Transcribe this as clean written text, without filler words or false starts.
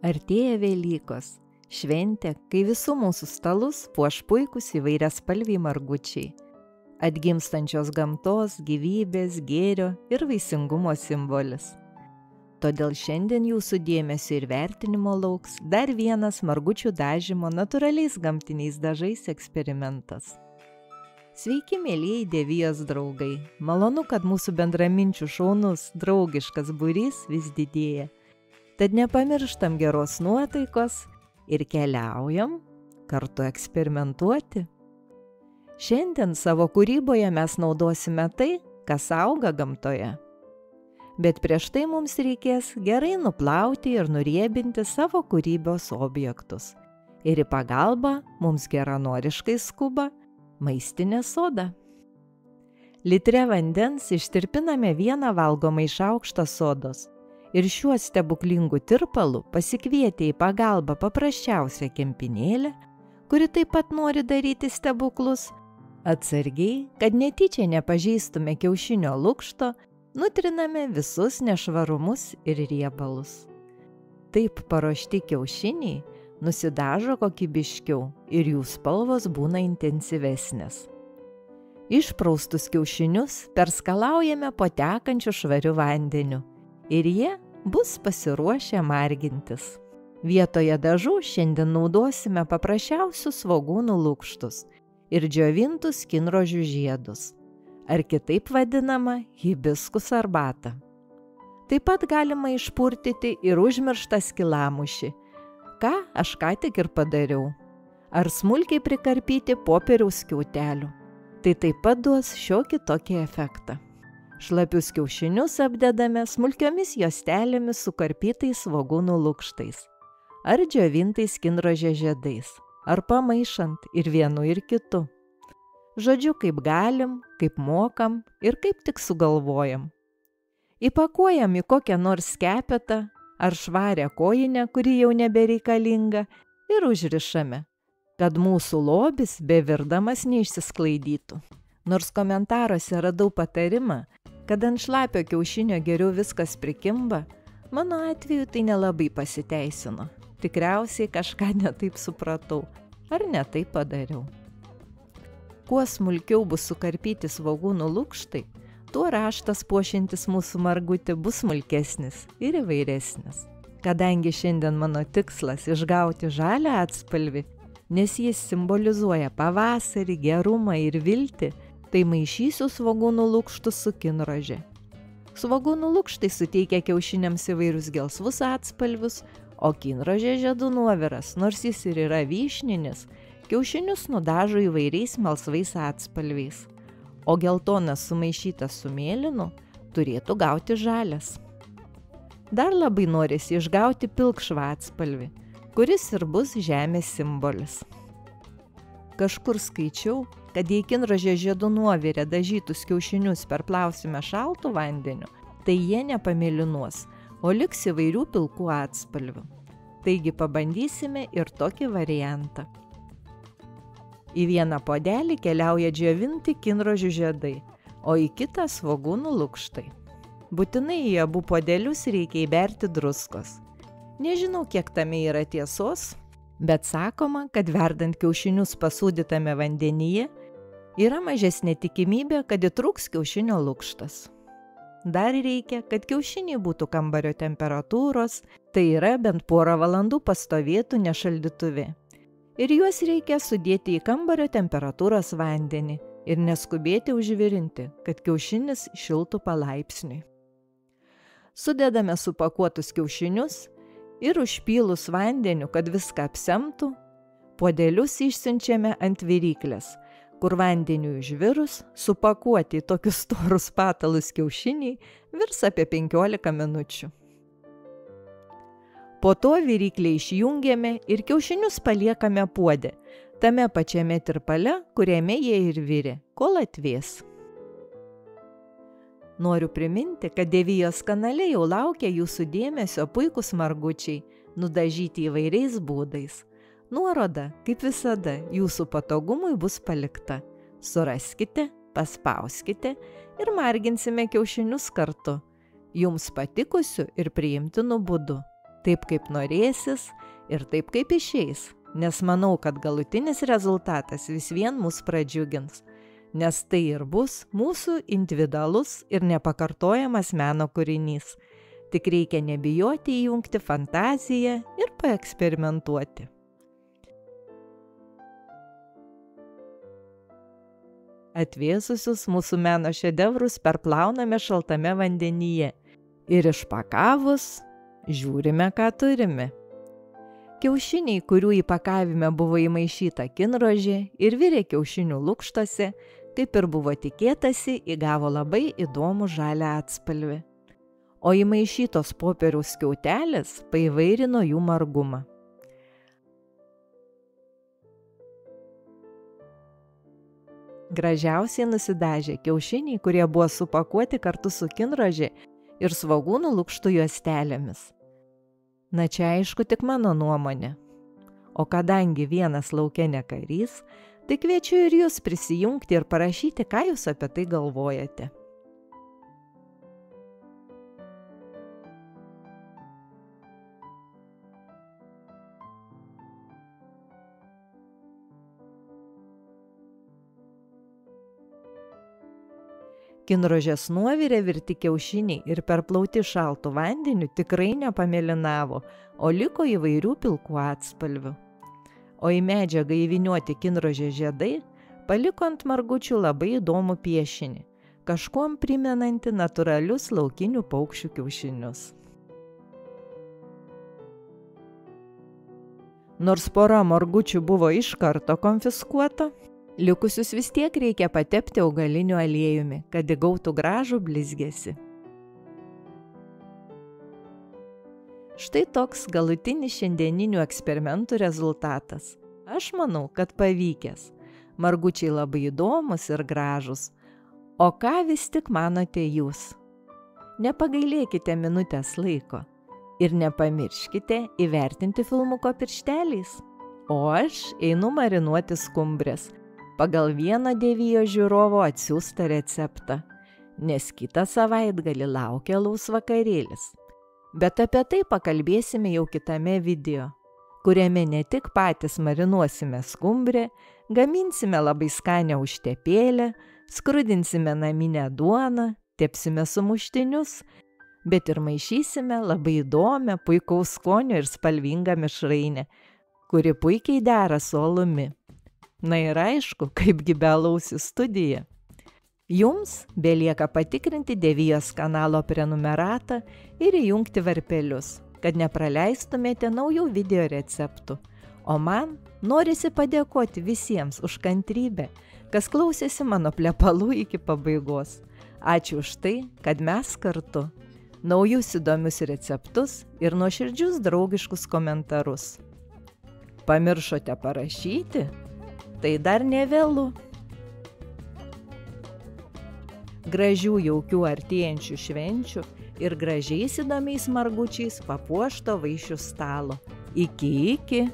Artėja Velykos, šventė, kai visų mūsų stalus puoš puikus įvairiaspalviai margučiai. Atgimstančios gamtos, gyvybės, gėrio ir vaisingumo simbolis. Todėl šiandien jūsų dėmesio ir vertinimo lauks dar vienas margučių dažymo natūraliais gamtiniais dažais eksperimentas. Sveiki, mielieji Dievijos draugai! Malonu, kad mūsų bendraminčių šaunus, draugiškas būrys vis didėja. Tad nepamirštam geros nuotaikos ir keliaujam kartu eksperimentuoti. Šiandien savo kūryboje mes naudosime tai, kas auga gamtoje. Bet prieš tai mums reikės gerai nuplauti ir nuriebinti savo kūrybos objektus. Ir į pagalbą mums geranoriškai skuba maistinė soda. Litre vandens ištirpiname 1 valgomą šaukštą sodos. Ir šiuo stebuklingu tirpalu pasikvietę į pagalbą paprasčiausią kempinėlę, kuri taip pat nori daryti stebuklus, atsargiai, kad netyčia nepažeistume kiaušinio lukšto, nutriname visus nešvarumus ir riebalus. Taip paruošti kiaušiniai nusidažo kokybiškiau ir jų spalvos būna intensyvesnės. Išpraustus kiaušinius perskalaujame po tekančiu švariu vandeniu ir jie bus pasiruošę margintis. Vietoje dažų šiandien naudosime paprasčiausius svogūnų lukštus ir džiovintus kinrožių žiedus, ar kitaip vadinama hibiskus arbatą. Taip pat galima išpurtyti ir užmirštą skilamušį, ką aš ką tik ir padariau, ar smulkiai prikarpyti popieriaus skiautelių. Tai taip pat duos šiokį tokį efektą. Šlapius kiaušinius apdedame smulkiomis juostelėmis sukarpytais svogūnų lukštais, ar džiovintais kinrožės žiedais, ar pamaišant ir vienu ir kitu. Žodžiu, kaip galim, kaip mokam ir kaip tik sugalvojam. Įpakuojam į kokią nors skepetą ar švarią kojinę, kuri jau nebereikalinga, ir užrišame, kad mūsų lobis bevirdamas neišsisklaidytų. Nors komentaruose radau patarimą, kad ant šlapio kiaušinio geriau viskas prikimba, mano atveju tai nelabai pasiteisino. Tikriausiai kažką netaip supratau, ar netaip padariau. Kuo smulkiau bus sukarpyti svogūnų lukštai, tuo raštas puošiantis mūsų margutį bus smulkesnis ir įvairesnis. Kadangi šiandien mano tikslas išgauti žalią atspalvį, nes jis simbolizuoja pavasarį, gerumą ir viltį, tai maišysiu svogūnų lukštus su kinrože. Svogūnų lukštai suteikia kiaušiniams įvairius gelsvus atspalvius, o kinrožė žiedų nuoviras, nors jis ir yra vyšninis, kiaušinius nudažo įvairiais melsvais atspalviais, o geltonas sumaišytas su mėlynu turėtų gauti žalias. Dar labai norisi išgauti pilkšvą atspalvį, kuris ir bus žemės simbolis. Kažkur skaičiau, kad jei kinrožės žiedų nuovirę dažytus kiaušinius perplausime šaltu vandeniu, tai jie nepamėlynuos, o liks įvairių pilkų atspalvių. Taigi pabandysime ir tokį variantą. Į vieną puodelį keliauja džiovinti kinrožių žiedai, o į kitą svogūnų lukštai. Būtinai į abu puodelius reikia įberti druskos. Nežinau, kiek tame yra tiesos, bet sakoma, kad verdant kiaušinius pasūdytame vandenyje yra mažesnė tikimybė, kad įtrūks kiaušinio lukštas. Dar reikia, kad kiaušiniai būtų kambario temperatūros, tai yra bent porą valandų pastovėtų nešaldytuve. Ir juos reikia sudėti į kambario temperatūros vandenį ir neskubėti užvirinti, kad kiaušinis šiltų palaipsniui. Sudedame supakuotus kiaušinius ir užpylus vandeniu, kad viską apsemtų, puodelius išsiunčiame ant viryklės, kur vandeniu užvirus, supakuoti į tokius storus patalus kiaušiniai virs apie 15 minučių. Po to viryklę išjungiame ir kiaušinius paliekame puode, tame pačiame tirpale, kuriame jie ir virė, kol atvės. Noriu priminti, kad Dievijos kanale jau laukia jūsų dėmesio puikūs margučiai, nudažyti įvairiais būdais. Nuoroda, kaip visada, jūsų patogumui bus palikta. Suraskite, paspauskite ir marginsime kiaušinius kartu, jums patikusiu ir priimtinu būdu. taip kaip norėsis ir taip kaip išeis, nes manau, kad galutinis rezultatas vis vien mus pradžiugins, nes tai ir bus mūsų individualus ir nepakartojamas meno kūrinys. Tik reikia nebijoti įjungti fantaziją ir paeksperimentuoti. Atvėsusius mūsų meno šedevrus perplauname šaltame vandenyje ir išpakavus žiūrime, ką turime. Kiaušiniai, kurių įpakavime buvo įmaišyta kinrožė ir virė kiaušinių lukštose, kaip ir buvo tikėtasi, įgavo labai įdomų žalią atspalvį. O įmaišytos popieriaus skiautelės paįvairino jų margumą. Gražiausiai nusidažė kiaušiniai, kurie buvo supakuoti kartu su kinrožė ir svogūnų lukštų juostelėmis. Na čia aišku tik mano nuomonė. O kadangi vienas lauke ne karys, tai kviečiu ir jūs prisijungti ir parašyti, ką jūs apie tai galvojate. Kinrožės nuovirė virti kiaušiniai ir perplauti šaltu vandeniu tikrai nepamėlynavo, o liko įvairių pilkų atspalvių. O į medžiagą įvyniuoti kinrožės žiedai paliko ant margučių labai įdomų piešinį, kažkuom primenantį natūralius laukinių paukščių kiaušinius. Nors pora margučių buvo iš karto konfiskuota, likusius vis tiek reikia patepti augaliniu aliejumi, kad įgautų gražų blizgesį. Štai toks galutinis šiandieninių eksperimentų rezultatas. Aš manau, kad pavykęs. Margučiai labai įdomus ir gražus. O ką vis tik manote jūs? Nepagailėkite minutės laiko ir nepamirškite įvertinti filmuko piršteliais. O aš einu marinuoti skumbrės pagal vieno Dievijo žiūrovo atsiųstą receptą, nes kitą savaitgalį laukia alaus vakarėlis. Bet apie tai pakalbėsime jau kitame video, kuriame ne tik patys marinuosime skumbrę, gaminsime labai skanią užtepėlę, skrudinsime naminę duoną, tepsime sumuštinius, bet ir maišysime labai įdomią, puikaus skonio ir spalvingą mišrainę, kuri puikiai dera su alumi. Na ir aišku, kaipgi be alaus į studiją. Jums belieka patikrinti Dievijos kanalo prenumeratą ir įjungti varpelius, kad nepraleistumėte naujų video receptų. O man norisi padėkoti visiems už kantrybę, kas klausėsi mano plepalų iki pabaigos. Ačiū už tai, kad mes kartu. Naujus įdomius receptus ir nuoširdžius draugiškus komentarus. Pamiršote parašyti? Tai dar ne vėlu. Gražių jaukių artėjančių švenčių ir gražiais įdomiais margučiais papuošto vaišių stalo. Iki.